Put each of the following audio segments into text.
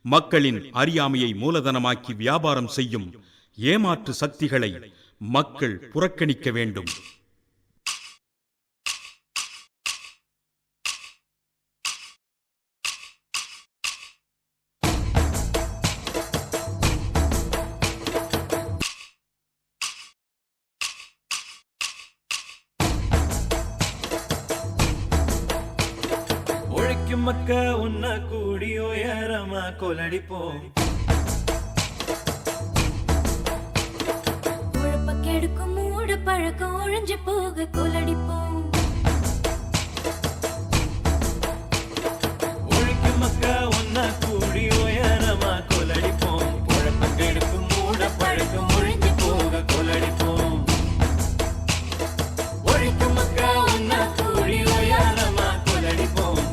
மக்களின் அறியாமையை மூலதனமாக்கி வியாபாரம் செய்யும் ஏமாற்று சக்திகளை மக்கள் புறக்கணிக்க வேண்டும். மக்க உன்ன கூடி உயரமா கொலடிப்போம். உழப்ப கெடுக்கும் மூட பழக்கம் ஒழிஞ்சு போக கொலடிப்போம். ஒழிக்கும் மக்க உன்ன கூடி உயரமா கொலடிப்போம். உழப்ப கெடுக்கும் மூட பழக்கம் ஒழிஞ்சு போக கொலடிப்போம். ஒழிக்கும் மக்க உன்ன கூடி உயரமா கொலடிப்போம்.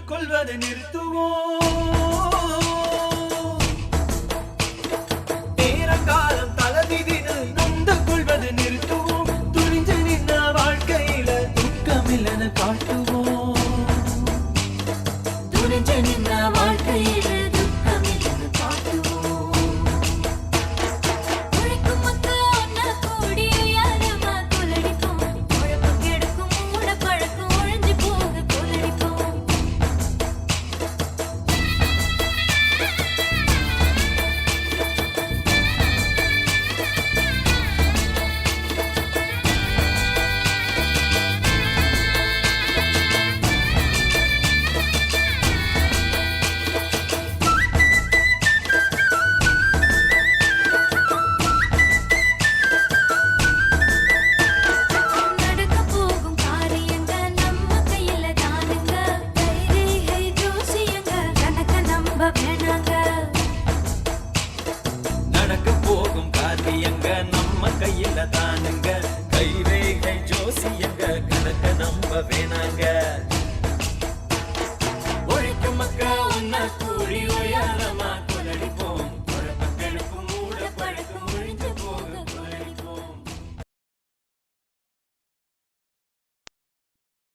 கொள்வதை நிறுத்துவோம். நேரம் காலம் தலைவிதின்னு நொந்து கொள்வதை நிறுத்துவோம். துணிஞ்சு நின்ன வாழ்க்கையில துக்கமில்லன்னு காட்டுவோம். துணிஞ்சு நின்ன வாழ்க்கையில துக்கமில்லன்னு காட்டுவோம். உழைக்கும் மக்கள் ஒன்னா கூடி உயரமா கொலடிப்போம். உழைப்பு கெடுக்கும் மூட பழக்கம் ஒழிஞ்சு போக கொலடிப்போம். நடக்க போகும் காரியங்க நம்ம கையில தானுங்க. கைரேகை ஜோசியங்க கணக்க நம்ப வேணாங்க. ஒழிக்கும் மக்கள் ஒன்னா கூடி